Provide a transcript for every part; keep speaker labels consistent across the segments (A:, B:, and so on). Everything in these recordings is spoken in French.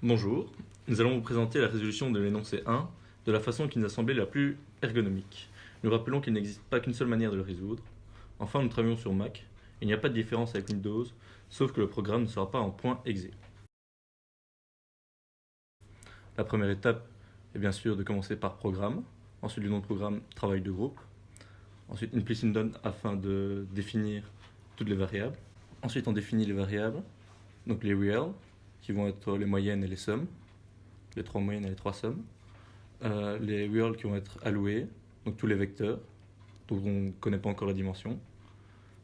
A: Bonjour, nous allons vous présenter la résolution de l'énoncé 1 de la façon qui nous a semblé la plus ergonomique. Nous rappelons qu'il n'existe pas qu'une seule manière de le résoudre. Enfin, nous travaillons sur Mac. Il n'y a pas de différence avec Windows, sauf que le programme ne sera pas en point exe. La première étape est bien sûr de commencer par programme, ensuite le nom de programme travail de groupe, ensuite implicit done afin de définir toutes les variables. Ensuite on définit les variables, donc les real, qui vont être les moyennes et les sommes, les trois moyennes et les trois sommes. Les real qui vont être alloués, donc tous les vecteurs, dont on ne connaît pas encore la dimension.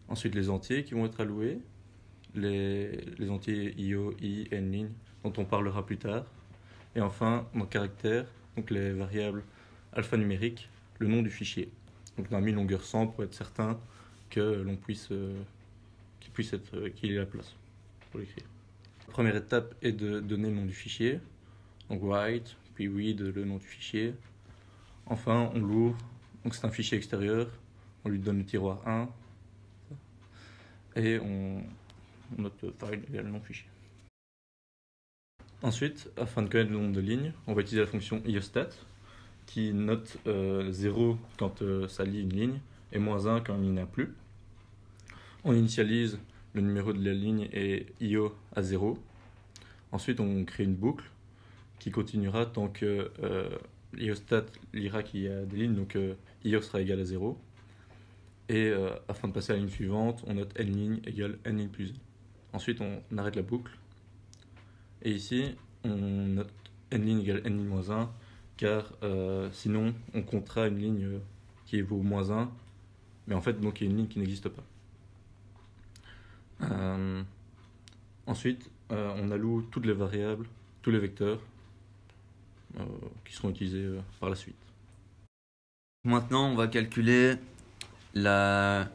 A: Ensuite les entiers qui vont être alloués, les entiers io, i, n ligne, dont on parlera plus tard. Et enfin, nos caractères, donc les variables alphanumériques, le nom du fichier. Donc on a mis longueur 100 pour être certain que l'on puisse, qu'il ait la place pour l'écrire. La première étape est de donner le nom du fichier, donc write, puis read le nom du fichier. Enfin, on l'ouvre, donc c'est un fichier extérieur, on lui donne le tiroir 1 et on note file égale nom fichier. Ensuite, afin de connaître le nombre de lignes, on va utiliser la fonction iostat qui note 0 quand ça lit une ligne et -1 quand il n'y en a plus. On initialise le numéro de la ligne et io à 0. Ensuite, on crée une boucle qui continuera tant que iostat lira qu'il y a des lignes, donc io sera égal à 0. Et afin de passer à la ligne suivante, on note n ligne égale n ligne plus 1. Ensuite, on arrête la boucle. Et ici, on note n ligne égale n ligne moins 1, car sinon, on comptera une ligne qui vaut -1, mais en fait, donc, il y a une ligne qui n'existe pas. Ensuite, on alloue toutes les variables, tous les vecteurs qui seront utilisés par la suite.
B: Maintenant, on va calculer la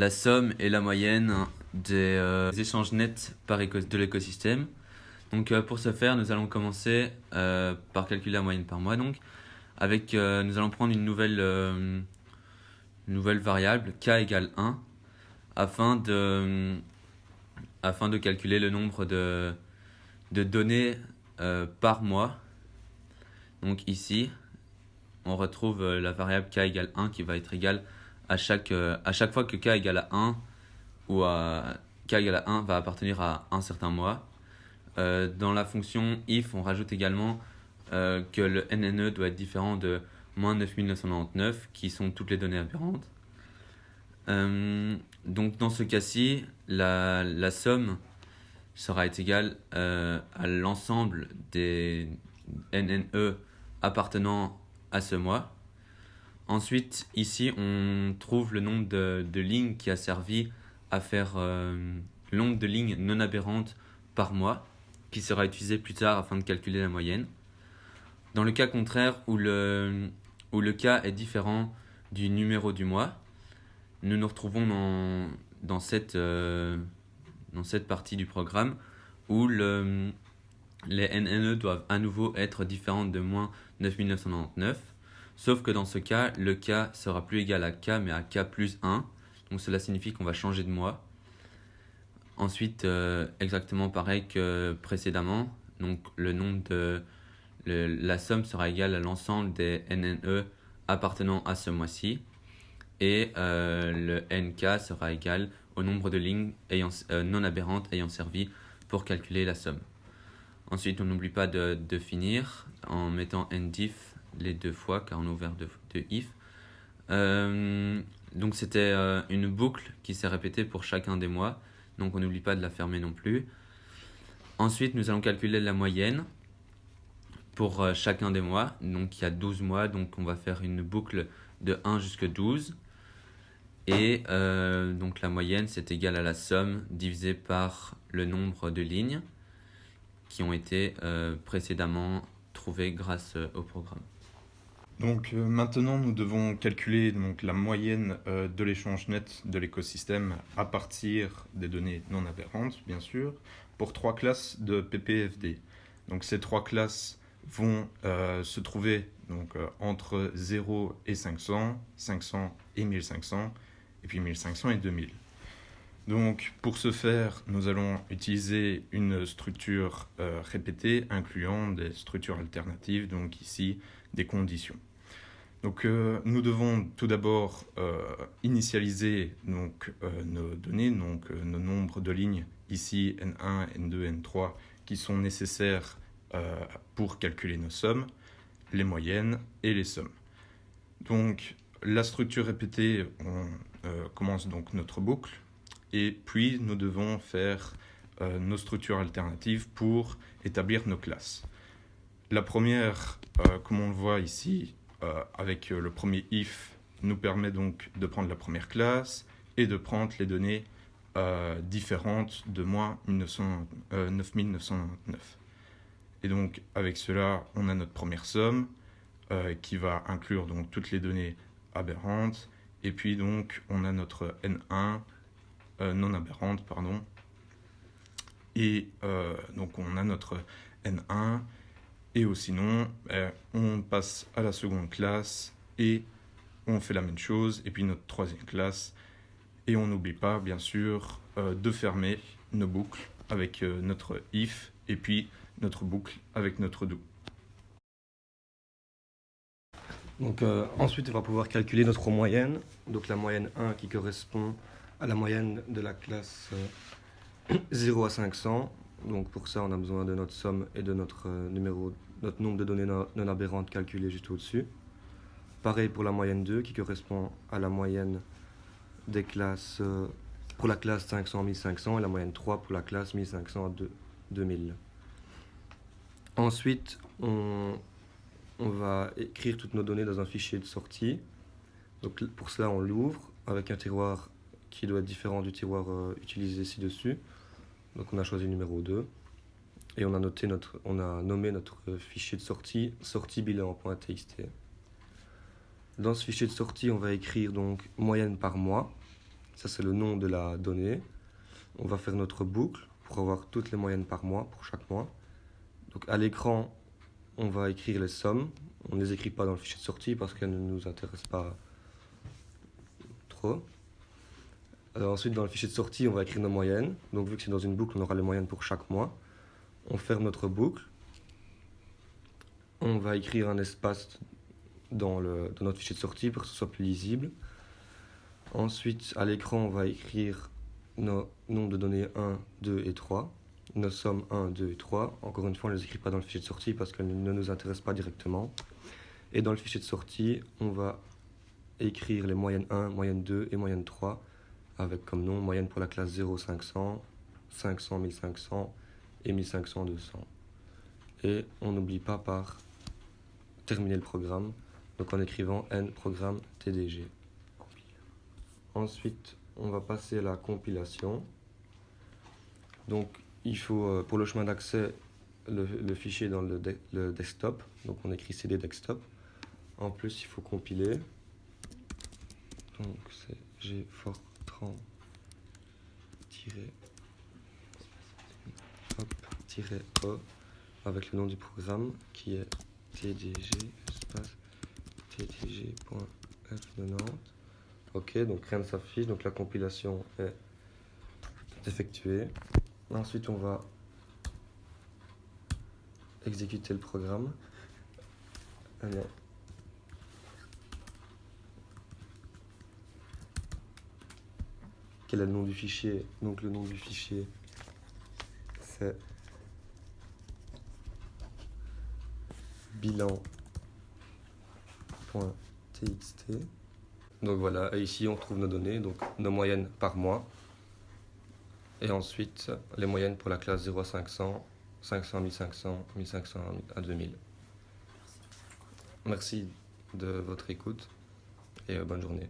B: somme et la moyenne des échanges nets de l'écosystème. Donc pour ce faire, nous allons commencer par calculer la moyenne par mois. Donc, nous allons prendre une nouvelle variable, k égale 1, afin de calculer le nombre de données par mois. Donc ici, on retrouve la variable k égale 1 qui va être égale à chaque fois que k égale à 1 ou k égale à 1 va appartenir à un certain mois. Dans la fonction if, on rajoute également que le NNE doit être différent de -9999 qui sont toutes les données aberrantes. Donc dans ce cas-ci, la somme sera égale à l'ensemble des NNE appartenant à ce mois. Ensuite, ici, on trouve le nombre de lignes qui a servi à faire le nombre de lignes non aberrantes par mois, qui sera utilisé plus tard afin de calculer la moyenne. Dans le cas contraire, où le cas est différent du numéro du mois, nous nous retrouvons dans cette partie du programme où les NNE doivent à nouveau être différentes de -9999, sauf que dans ce cas, le k sera plus égal à k mais à k plus 1, donc cela signifie qu'on va changer de mois. Ensuite, exactement pareil que précédemment, donc la somme sera égale à l'ensemble des NNE appartenant à ce mois-ci, et le NK sera égal au nombre de lignes non aberrantes ayant servi pour calculer la somme. Ensuite, on n'oublie pas de finir en mettant NDIF les deux fois, car on a ouvert deux if. Donc c'était une boucle qui s'est répétée pour chacun des mois, donc on n'oublie pas de la fermer non plus. Ensuite, nous allons calculer la moyenne pour chacun des mois. Donc il y a 12 mois, donc on va faire une boucle de 1 jusqu'à 12. Et donc la moyenne, c'est égal à la somme divisée par le nombre de lignes qui ont été précédemment trouvées grâce au programme.
C: Donc maintenant, nous devons calculer la moyenne de l'échange net de l'écosystème à partir des données non aberrantes, bien sûr, pour 3 classes de PPFD. Donc ces 3 classes vont se trouver entre 0 et 500, 500 et 1500, et puis 1500 et 2000. Donc, pour ce faire, nous allons utiliser une structure répétée incluant des structures alternatives, donc ici des conditions. Donc, nous devons tout d'abord initialiser donc, nos données, donc nos nombres de lignes, ici N1, N2, N3, qui sont nécessaires pour calculer nos sommes, les moyennes et les sommes. Donc, la structure répétée, on commence donc notre boucle, et puis nous devons faire nos structures alternatives pour établir nos classes. La première, comme on le voit ici, avec le premier if, nous permet donc de prendre la première classe et de prendre les données différentes de moins 9999. Et donc avec cela, on a notre première somme qui va inclure donc toutes les données aberrantes, et puis donc on a notre N1 non aberrante, pardon, et donc on a notre N1. Et sinon, on passe à la seconde classe et on fait la même chose, et puis notre troisième classe. Et on n'oublie pas, bien sûr, de fermer nos boucles avec notre if, et puis notre boucle avec notre do.
D: Donc ensuite, on va pouvoir calculer notre moyenne. Donc la moyenne 1 qui correspond à la moyenne de la classe 0 à 500. Donc pour ça, on a besoin de notre somme et de notre nombre de données non aberrantes calculées juste au-dessus. Pareil pour la moyenne 2 qui correspond à la moyenne des classes pour la classe 500 à 1500 et la moyenne 3 pour la classe 1500 à 2000. Ensuite, on va écrire toutes nos données dans un fichier de sortie. Donc pour cela, on l'ouvre avec un tiroir qui doit être différent du tiroir utilisé ci-dessus. Donc on a choisi le numéro 2 et on a nommé notre fichier de sortie bilan.txt. Dans ce fichier de sortie, on va écrire donc moyenne par mois. Ça, c'est le nom de la donnée. On va faire notre boucle pour avoir toutes les moyennes par mois pour chaque mois. Donc à l'écran, on va écrire les sommes. On ne les écrit pas dans le fichier de sortie parce qu'elles ne nous intéressent pas trop. Alors ensuite, dans le fichier de sortie, on va écrire nos moyennes. Donc vu que c'est dans une boucle, on aura les moyennes pour chaque mois. On ferme notre boucle. On va écrire un espace dans notre fichier de sortie pour que ce soit plus lisible. Ensuite, à l'écran, on va écrire nos nombres de données 1, 2 et 3. Nos sommes 1, 2 et 3. Encore une fois, on ne les écrit pas dans le fichier de sortie parce qu'elles ne nous intéressent pas directement. Et dans le fichier de sortie, on va écrire les moyennes 1, moyenne 2 et moyenne 3 avec comme nom moyenne pour la classe 0, 500, 500, 1500 et 1500, 200. Et on n'oublie pas par terminer le programme, donc en écrivant n programme tdg. Ensuite, on va passer à la compilation. Donc, il faut, pour le chemin d'accès, le fichier dans le desktop. Donc, on écrit cd desktop. En plus, il faut compiler. Donc, c'est gfortran-e avec le nom du programme qui est tdg-tdg.f90. Ok, donc rien ne s'affiche, donc la compilation est effectuée. Ensuite, on va exécuter le programme. Alors, quel est le nom du fichier? Donc le nom du fichier, c'est bilan.txt. Donc voilà, et ici on trouve nos données, donc nos moyennes par mois. Et ensuite, les moyennes pour la classe 0 à 500, 500 à 1500, 1500 à 2000. Merci de votre écoute et bonne journée.